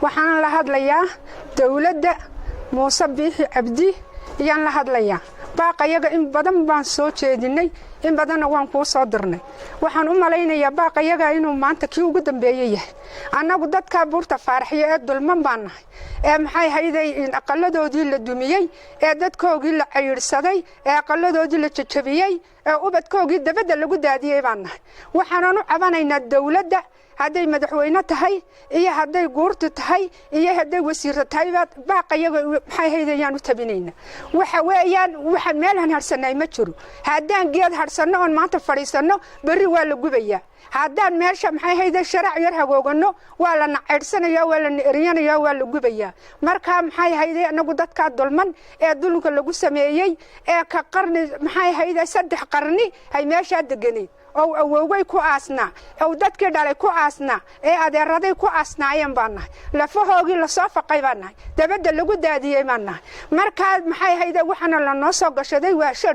waxaan la hadlayaa dawladda Muuse Biixi Cabdi iyaan la hadlayaa baaqayaga in badan baan soo jeedinay in badan waan ku soo dirnay waxaan u malaynayaa baaqayaga inuu maanta kii ugu dambeeyay yahay annagu dadka buurta faaraxiyo ee dulman baan nahay ee maxay hayday in aqaladoodii la dumiyay ee dadkoogii la cayirsaday ee aqaladoodii la jajabiyay ee ubadkoogii dabada lagu daadiyay baan nahay waxaan u cabanaynaa dawladda hadday madaxweyne tahay iyo hadday guurtu tahay iyo hadday wasiir tahay baaqayaga maxay haydayaan u tabinayna waxa weeyaan waxa meel han harsanay ma jiro haddaan geed harsano oo maanta fadhiisano bari waa la gubayaa haddaan meesha maxay hayday sharac yar hagoogano waa la nacaydsanaya waa la neeriyanaya waa la gubayaa marka maxay hayday anagu dadka dulman ee dulunka lagu sameeyay ee ka qarni maxay hayday 3 qarni hay meesha deganay oo awowgay ku aasna oo dadkii dhalay ku aasna ee adeeraday ku aasnaayeen baan nahay lafahoogii la soo faqay baan nahay dabada lagu daadiyay baan nahay marka maxay hayday waxana la noo soo gashaday waa shar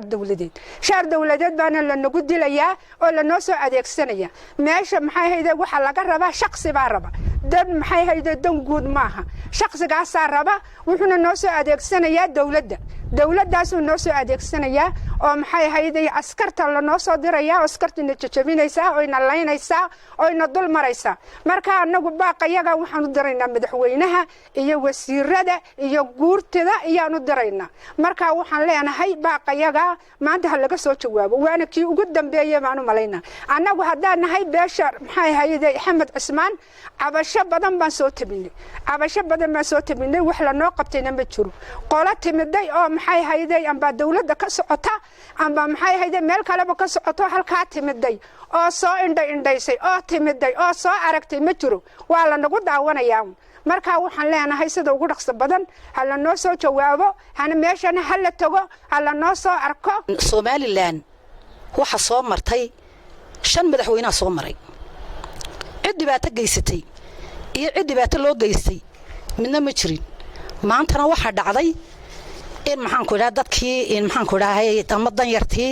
dawladeed baana la nagu dilayaa oo la noo soo adeegsanaya meesha maxay hayday waxa laga rabaa shakhsi baa raba dad maxay hayday dan guud maaha shakhsigaas raba wuxuuna noo soo adeegsanayaa dawladdaas uu noo soo adeegsanayaa oo maxay hayday askarta la noo soo dirayaa askartina jajabinaysa oo ina laynaysa oo ina dul maraysa marka anagu baaqayaga waxaan u diraynaa madaxweynaha iyo wasiirada iyo guurtada iyaan u diraynaa marka waxaan leenahay baaqayaga maanta laga soo jawaabo waana kii ugu dambeeyay baan u malaynaa anagu haddaan nahay beesha maxay hayday Axmed Cismaan cabasho badan baan soo tabinay wax la noo qabtayna ma jiro qola timiday oo maxay hayday amba dawladda ka socota amba maxay hayday meel kale ka socoto halka timiday oo soo indhaysay oo timiday oo soo aragtay ma jiro waa la nagu daawanayaa marka waxaan leenahay sida ugu dhaqso badan hala noo soo jawaabo hana meeshana hala tago hala noo soo arko Somaliland waxa soo martay 5 madaxweyne soo maray cid dhibaato geysatay iyo cid dhibaato loo geystay midna ma jirin maantana waxa dhacday in maxaan ku yiraahdaa dadkii in maxaan ku yiraahdaa tamadan yartii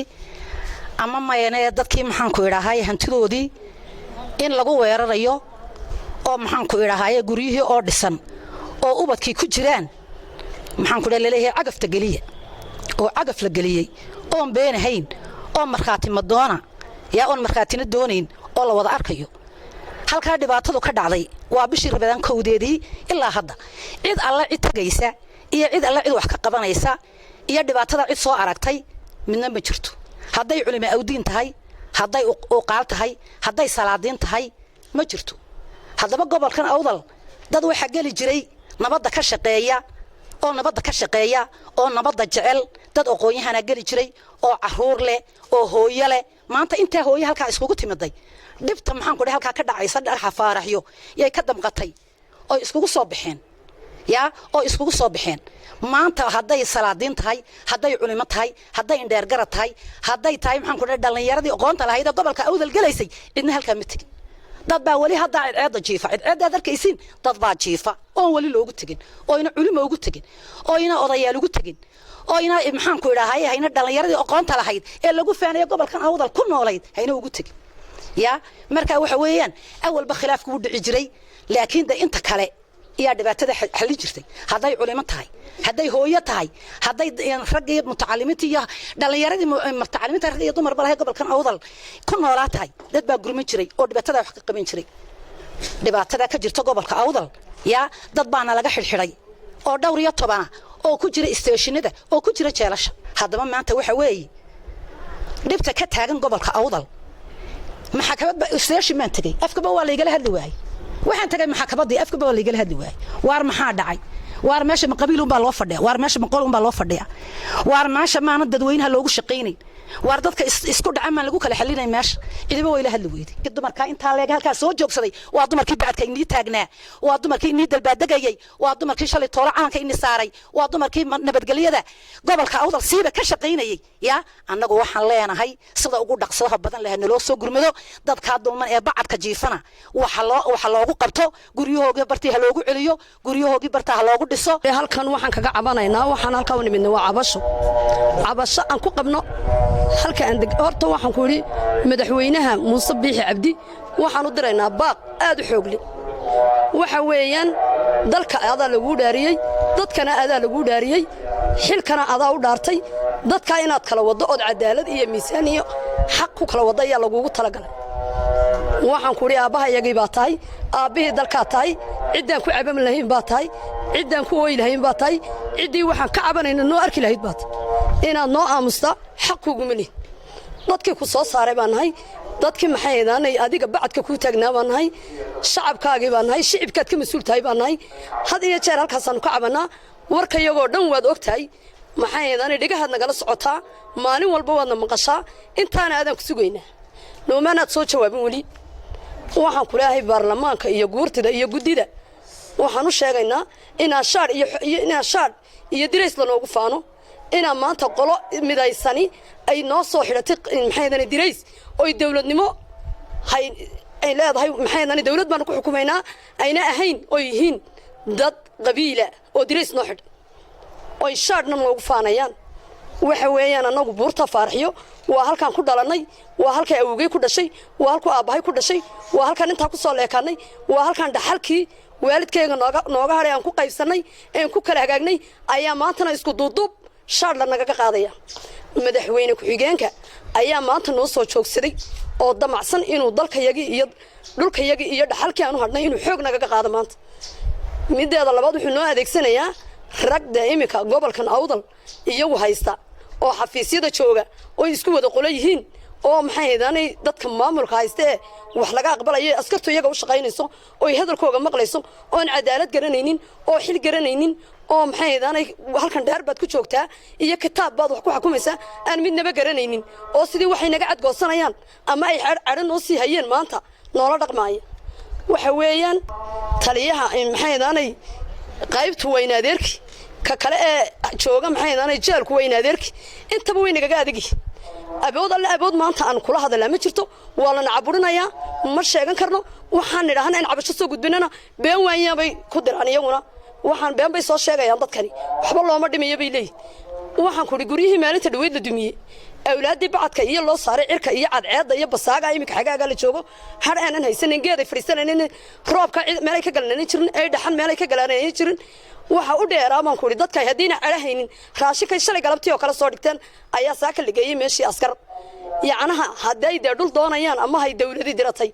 ama mayane dadkii maxaan ku yiraahdaa hantidoodii in lagu weerarayo oo maxaan ku yiraahdaa guriyihii oo dhisan oo ubadkii ku jiraan maxaan ku leeyahay cagafta galiya oo cagaf la galiyay oo beenahayn oo marxaati madoona yaa on marxaatina doonayn oo la wada arkayo halka dhibaatadu ka dhacday waa bishii Ramadaan kowdeedii ilaa hadda cid alla cid tagaysa iyo cid alla cid wax ka qabanaysa iyo dhibaatada cid soo aragtay midna ma jirto hadday culimo awdiin tahay hadday u qaal tahay hadday salaadiin tahay ma jirto haddaba gobolkan awdal dad waxa gali jiray nabadda ka shaqeeya oo nabadda jecel dad aqoonyahana gali jiray oo caruur leh oo hooyo leh maanta inta hooyo halka iskugu timiday dhibta maxaan ku halka ka dhacaysa dhagaxa faaraxyo yay ka damqatay oo iskugu soo baxeen maanta hadday salaadiin tahay hadday culimo tahay hadday indheer garad tahay hadday tahay maxaan ku dhalinyaradii aqoonta lahayd gobolka awdal galaysay cidna halka ma tagin dad baa wali hadda ciidda jiifa ciidda darkaysiin dad baa jiifa oo wali loogu tagin oo ina culimo ugu tagin oo ina odayaal ugu tagin oo ina maxaan ku yiraahdaa hayna dhalinyaradii aqoonta lahayd ee lagu faanayo gobolkan awdal ku noolayd hayna ugu tagin ya marka waxa weeyaan awalba khilaafku u dhici jiray laakiin inta kale iyo dhibaatada xalli jirtay hadday culimo tahay hadday hooyo tahay hadday rag iyo mutacalimiinta iyo dhalinyaradii mutacalimiinta rag iyo dumar balahay gobolkan awdal ku noolaa tahay dad baa gurmin jiray oo dhibaatada wax ka qaban jiray dhibaatada ka jirta gobolka awdal ya dad baana laga xilxiray oo dhowr iyo 10 oo ku jira stationada oo ku jira jeelasha haddaba maanta waxa weeye dhibta ka taagan gobolka awdal maxkamad station man tagay afkaba waa la igala hadli waayay waxaan tagay maxkamadii afkaba waa la igala hadli waayay waar maxaa dhacay waar meesha qabiil baa loo fadhiyaa waar meesha qol baa loo fadhiyaa waar meesha maana dadweynaha loogu shaqeynay waar dadka isku dhacamaan lagu kala xalinay meesha cidiba way la hadli weeyday dumarka inta leeg halka soo joogsaday waa dumarkii baadka inii taagnaa waa dumarkii inii dalbaadagayay waa dumarkii shalay toora caanka inii saaray waa dumarkii nabadgelyada gobolka awdal siiba ka shaqeynayay ya annagu waxaan leenahay sida ugu dhaqsaha badan leh naloo soo gurmado dadka dulman ee bacadka jiifana waxa loogu qabto guryahooga bartii loogu celiyo guryahoogi bartaa loogu dhiso halkan waxaan kaga cabanaynaa waxaan halka u nimidnaa waa cabasho aan ku qabno halka aan horta waxaan ku yiri madaxweynaha Muuse Biixi Cabdi waxaan u diraynaa baaq aad u xoog leh waxa weeyaan dalka adaa lagu dhaariyay dadkana adaa lagu dhaariyay xilkana adaa u dhaartay dadka inaad kala wado oo cadaalad iyo miisaan iyo xaq ku kala wada ayaa lagu talagalay waxaan ku aabahayagii baa tahay aabihii dalka tahay ciidan ku cabam lahayn baa tahay ciidan ku ooy lahayn baa tahay cidii waxaan ka cabanayna noo arki lahayd baa tahay inaad noo aamusta xaq kugu mali dadkii ku soo saaray baan nahay dadkii maxay eedaanay adiga bacadka ku taagnaa baan nahay shacabkaagii baan nahay shicibkaad ka mas'uul tahay baan nahay had iyo jeer halkaas aan ka cabanaa warka iyagoo dhan waad ogtahay maxay eedaanay dhigahaad nagala socotaa maalin walba waadna maqashaa intaana aadan ku sugaynaa noomaanaad soo jawaabin weli waxaan ku leeyahay baarlamaanka iyo guurtida iyo guddida waxaan u sheegaynaa inaan shaadh iyo dirays la noogu faano inaan maanta qolo midaysani ay noo soo xidhatay maxay dirays oo dawladnimo ay leedahay maxay dawlad baan ku xukumaynaa ayna ahayn oo yihiin dad qabiila oo dirays noo xidh oo shaadhna noogu faanayaan waxa weeyaan anagu buurta faarxiyo waa halkaan ku dhalanay waa halka awogay ku dhashay waa halka aabahay ku dhashay waa halkaan inta ku soo leekanay waa halkaan dhaxalkii waalidkayga nooga haray aan ku qaybsanay aan ku kala hagaagnay ayaa maantana isku duuduub shaar la naga qaadaya madaxweyne ku xigeenka ayaa maanta noo soo joogsaday oo damacsan inuu dalkayagi iyo dhulkayagi iyo dhaxalkii aanu hadhnay inuu xoog naga qaado maanta mideeda labaad wuxuu noo adeegsanayaa rag daa'imka gobolkan awdal iyagu haysta oo xafiisyada jooga oo isku wada qolo yihiin oo maxay heedaanay dadka maamulka haysta wax laga aqbalayo askartu iyaga u shaqaynayso oo hadalkooga maqlayso oo aan cadaalad garanaynin oo xil garanaynin oo maxay heedaanay halkan dheer baad ku joogtaa iyo kitaab baad wax ku xukumaysaa aan midnaba garanaynin oo sidii waxay naga cadgoosanayaan ama ay cadhan oo sii hayeen maanta noola dhaqmaaya waxa weeyaan taliyaha maxay heedaanay qaybtu wayna adeerki ka kale ee jooga maxay heedaanay jeelku wayna adeerki intaba way naga adigi abood maanta aan kula hadalaa ma jirto waa la nacaburinayaa ma sheegan karno waxaan nidhaahna in cabasho soo gudbinana been waayaan bay ku diraan iyaguna waxaan been bay soo sheegayaan dadkani waxba looma dhimayo bay leeyihiin waxaan ku guryihii maalinta dhaweyd la dumiyey awlaadii bacadka iyo loo saaray cirka iyo cadceedda iyo basaaga imika xagaaga la joogo har aanan haysanin geeday fariisanaynin roobka meelay ka galanaynin jirin ay dhaxan meelay ka galanaynin jirin waxa u dheeraa baan ku dadka hadiina calahaynin raashinkay shalay galabtii oo kala soo dhigteen ayaa saaka ligeeyay meeshii askar yacnaha haday dhul doonayaan ama hay dawladii diratay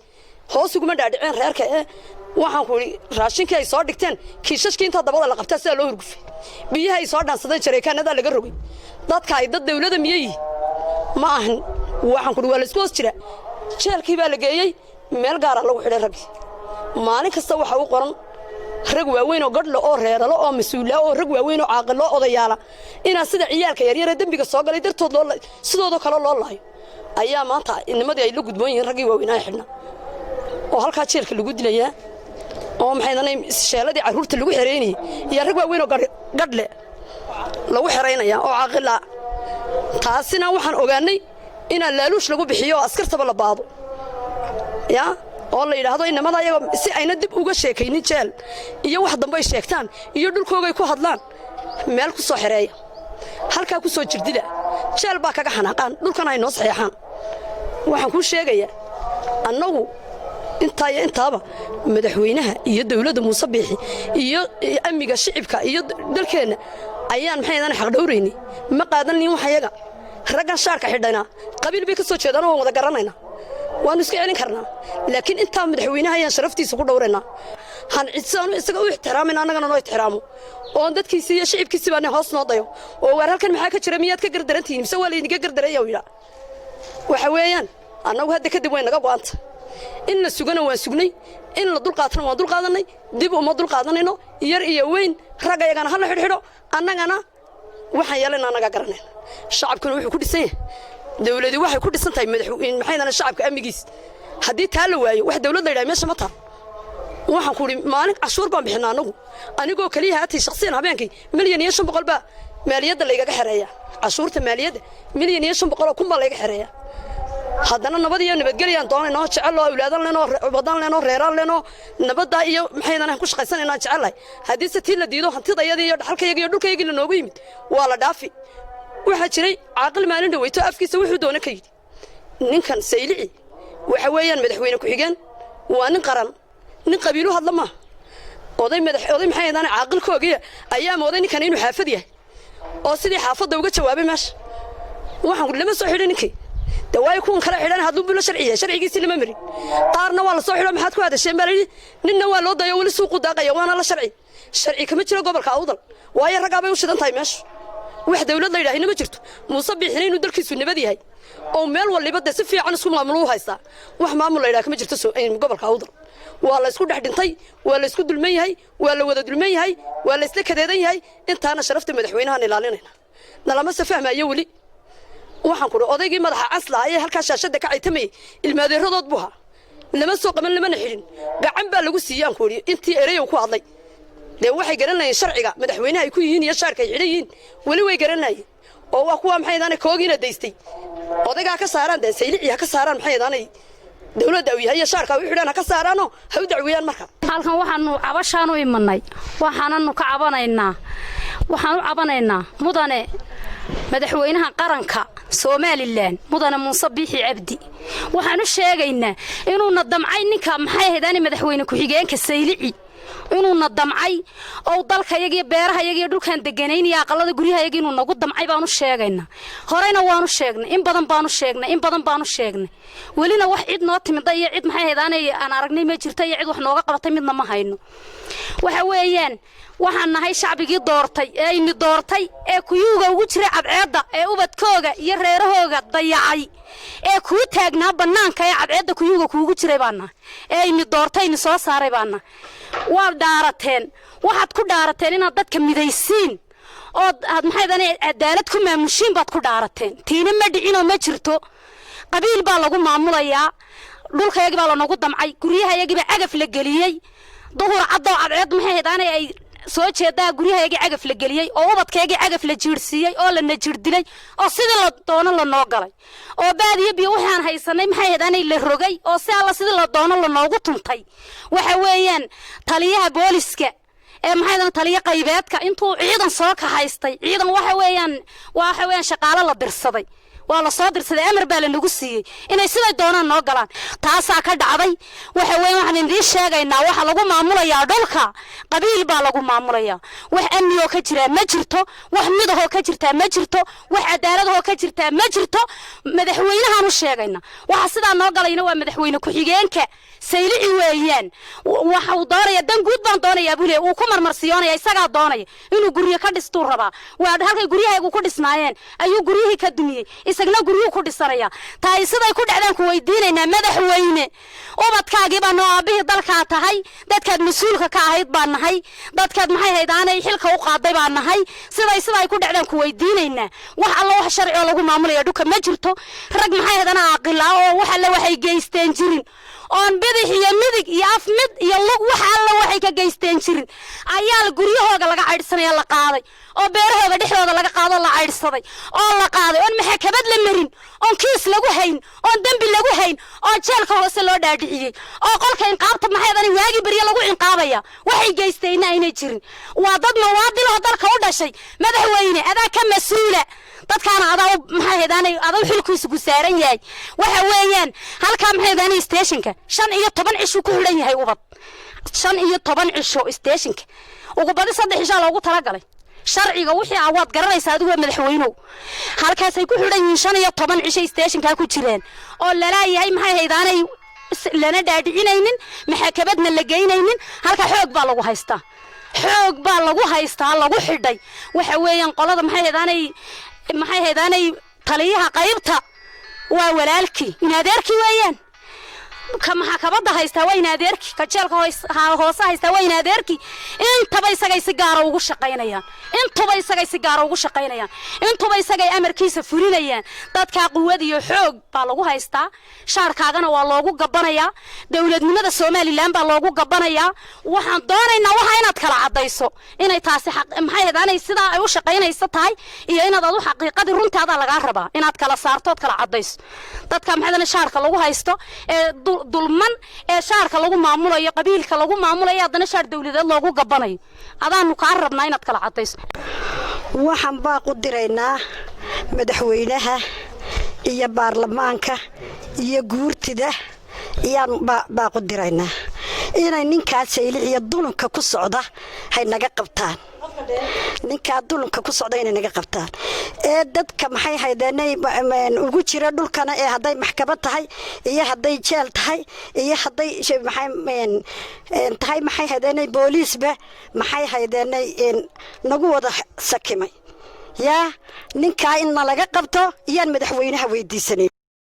hoos ugu ma dhaadhiceen reerka waxaan ku raashinkii ay soo dhigteen kiishashkii inta dabada la qabtaa sida loo hurgufay biyaha ay soo dhaansadeen jareekaanada laga rogay dadka ay dad dawladda miyay ma ahan waxaan ku waa la isku hoos jira jeelkii baa la geeyay meel gaar ah lagu xidhay rag maalin kasta waxa uu qoran rag waaweyn oo gadlo oo reeralo oo mas'uul ah oo rag waaweyn oo caaqil oo odayaala ina sida ciyaalka yar yar ee dambiga soo galay dartood loo sidoo kale loo laayo ayaa maanta inimadii ay la gudboon yihiin ragii waaweyn ay xidhna oo halka jeelka lagu dilayaa oo maxay danay sheeladii caruurta lagu xireenay iyo rag waaweyn oo gadle lagu xireenaya oo caaqil ah taasina waxaan ogaanay in laaluush lagu bixiyo askartaba la baado ya oo la yiraahdo inamada ayaga si ayna dib uga sheekaynin jeel iyo wax dambe ay sheegtaan iyo dhulkooga ay ku hadlaan meel ku soo xireeya halka ku soo jirdila jeel baa kaga xanaaqaan dhulkan ay noo saxeexaan waxaan ku sheegayaa annagu intaaba madaxweynaha iyo dawladda Muuse Biixi iyo amiga shicibka iyo dalkeena ayaan maxay xaq dhowreynay ma qaadanin wax ayaga raggan shaarka xidhayna qabiil bay ka soo jeedaan oo wada garanayna waan iska celin karnaa laakiin inta madaxweynaha ayaan sharaftiisa ku dhowreynaa han cidsaanu isaga u ixtiraamin annagana noo ixtiraamo oo dadkiisa iyo shicibkiisa baan hoos noo dayo oo war halkan maxaa ka jira miyaad ka gardarantiin mise waa leeniga gardareeyo ila waxa weeyaan annagu hadda kadib way naga go'anta in la sugana waan sugnay in la dulqaatana waan dulqaadanay dib uma dulqaadanayno yar iyo weyn rag ayagana hal xidhxidho annagana waxaan yeelanaa naga garanay shacabkuna wuxuu ku dhisan yahay dawladdu waxay ku dhisan tahay madaxweyne maxayna shacabka amigiis hadii taa la waayo wax dawladda ilaa meesha ma taa waxaan ku maalin cashuur baan bixinaa anigoo kaliya haatay shakhsiyan habeenkii milyan iyo 500 baa maaliyadda la iga xareeyaa cashuurta maaliyadda milyan iyo 500 kun baa la iga xareeyaa haddana nabad iyo nabadgeliyaan doonayno jecel oo awlaadan leeno wadan leeno reeran leeno nabadda iyo maxayna ku shaqaysanayna jecelahay hadii si tii la diido hantidayada iyo dhaxalkayga iyo dhulkayga la noogu yimid waa la dhaafi waxa jiray caaqil maalin dhaweyto afkiisa wuxuu doona ka yidhi ninkan saylici waxa weeyaan madaxweyne ku xigeen waa nin qaran nin qabiilu hadla ma oday maxay ahaydaan caaqilkoogiya ayaa mooday ninkan inuu xaafad yahay oo sidii xaafadda uga jawaabay meesha waxaan lama soo xidhin ninkii dawaayo kuwan kala xidhan haduu bulo sharcigiisa lama marin qaarna waa la soo xidho maxaad ku hadasheen baa ninna waa loo dayo wali suuq u daaqaya waana la sharci kama jiro gobolka awdal waayo rag abay u shidan tahay meesha wax dawlad la yiraahdo ma jirto Muuse Biixi inuu dalkiisu nabad yahay oo meel waliba si fiican isku maamul u haysta wax maamul la yiraahdo ma jirto gobolka awdal waa la isku dhaxdhintay waa la isku dulman yahay waa la wada dulman yahay waa la isla kadeedan yahay intaana sharafta madaxweynaha ilaalinayna nalama safahmayo wali waxaan ku odaygii madaxa casla ay halka shaashada ka caytamay ilmaadeeradood buha lama soo qaban lama xidhin gacan baa lagu siiyaan ku intii ereeyo ku hadlay de waxay garanayeen sharciga madaxweynaha ay ku yihiin iyo shaarka ay xidhiin wali way garanayeen oo wax kuwa maxay daan koogiina deystay odayga ka saaraan de saylici ka saaraan maxay daan dawladda u yahay shaarka u xidhan ka saaraano ha u dacwiyaan marka halkan waxaanu cabashaan u imanay waxaananu ka cabanaynaa waxaan u cabanaynaa mudane madaxweynaha qaranka Soomaaliland mudane Muuse Biixi Cabdi waxaanu sheegaynaa inuu nadamcay ninka maxay ahaydaan madaxweyne ku xigeenka saylici inuu nadamcay oo dalkayaga beeraha yaga dhulkan deganaynaya aqalada guryahayaga inuu nagu damcay baanu sheegaynaa horeyna waanu sheegnay in badan baanu sheegnay walina wax cid noo timida iyo cid maxay ahaydaan aan aragnay ma jirto iyo cid wax nooga qabatay midna ma hayno waxa weeyaan waxaan nahay shacbigii doortay ee doortay ee kuyuuga ugu jiray cadceeda ee ubadkooga iyo reerahooga dayacay ee ku taagnaa banaanka ee cadceeda kuyuuga kuugu jiray baana ee doortay soo saaray baana waa dhaarateen waxaad ku dhaarateen inaad dadka midaysiin oo aad maxay daan cadaalad ku maamushiin baad ku dhaarateen tiina ma dhicino ma jirto qabiil baa lagu maamulayaa dhulkayaga baa la nagu damcay guryahayaga baa agaf la geliyay duhur caddo cadceed maxay daan ay soo jeedaa guryahayaga agaf la geliyay oo ubadkayga agaf la jiirsiiyay oo la najirdilay oo sidii la doono la noo galay oo baadiye biyo waxaan haysanay maxay ahaydaan la rogay oo si alla sidii la doono la noogu tuntay waxa weeyaan taliyaha booliska ee maxay ahaydaan taliye qaybeedka intuu ciidan soo ka haystay ciidan waxa weeyaan shaqaale la dirsaday waa la soo dirsaday amar baa la nagu siiyay inay sida doonaan noo galaan taasa ka dhacday waxa weeyaan waxaan idin sheegaynaa waxa lagu maamulayaa dhulka qabiil baa lagu maamulayaa wax amniyo ka jira ma jirto wax midaho ka jirta ma jirto wax cadaalad oo ka jirta ma jirto madaxweynaha u sheegaynaa waxa sida noo galayna waa madaxweyne ku xigeenka saylici weeyaan waxa uu doonaya dan guud baan doonaya buu leeyahay uu ku marmarsiyoonaya isaga doonaya inuu guriga ka dhisto raba waa halkay guryaha ku dhisnaayeen ayuu guriyihii ka dumiyay isagna guriyuhu ku dhisanaya taay siday ku dhacdaan ku weydiinayna madaxweyne ubadkaagii baa noo aabihii dalka tahay dadkaad mas'uulka ka ahayd baan nahay dadkaad maxay haydaanay xilka u qaaday baan nahay siday ku dhacdaan ku weydiinayna wax alla wax sharci oo lagu maamulayo dhulka ma jirto rag maxay haydana aqila oo wax alla waxay geysteen jirin oon bidix iyo midig iyo af mid iyo lug wax alla waxay ka geysteen jirin ayaa guryahooda laga caydsanaya la qaaday oo beerahooda dhexdooda laga qaado la caydsaday oo la qaaday oo maxkamad la marin oo kiis lagu hayn oo dambi lagu hayn oo jeelka hoose loo dhaadhiciyay oo qolka inqaabta maxay ahaydaan waagi bariya lagu inqaabaya waxay geysteen inay jirin waa dad muwaadin oo dalka u dhashay madaxweyne adaa ka mas'uula dadkaana adaa maxay ahaydaan adaa xilkiisu ku saaran yahay waxa weeyaan halka maxay ahaydaan stationka 15 cisho ku xidhan yahay ubad 15 cisho stationka ugu badi 3 cisho loogu tala galay sharciga wixii awaad garanaysaa adigu madaxweynuhu halkaas ay ku xidhan yihiin 15 cisho stationka ku jireen oo la leeyahay maxay haydaanay lana dhaadhicinaynin maxkamadna la geynaynin halka xoog baa lagu haystaa lagu xidhay waxa weeyaan qolada maxay haydaanay taliyaha qaybta waa walaalkii inaadeerkii weeyaan kama xakabada haysta waa inaadeerkii ka jeelka hoose haysta waa inaadeerkii intaba isagay si gaar ugu shaqeynayaan intuba isagay amarkiisa fulinayaan dadka quwad iyo xoog baa lagu haystaa shaarkaagana waa loogu gabanayaa dawladnimada Soomaaliland baa loogu gabanayaa waxaan doonaynaa waxa inaad kala cadayso inay taasi xaq maxay ahaanay sida ay u shaqeynayso tahay iyo inaad adu xaqiiqadii runtaada laga rabaa inaad kala saarto kala cadayso dadka maxay shaarka lagu haysto ee dulman ee shaarka lagu maamulayo qabiilka lagu maamulayo adana shaar dawladeed loogu gabanayo adaanu ka rabnaa inaad kala cadayso waxaan baa ku diraynaa madaxweynaha iyo baarlamaanka iyo guurtida iyaan baa ku diraynaa inay ninkaas saylixiyo dulunka ku socda hay naga qabtaan ninkaa dulunka ku socda inay naga qabtaan ee dadka maxay haydeenay ugu jira dhulkana ee hadday maxkamad tahay iyo hadday jeel tahay iyo hadday tahay maxay haydeenay booliisba maxay haydeenay nagu wada sakimay yaa ninkaa in nalaga qabto iyaan madaxweynaha weydiisanay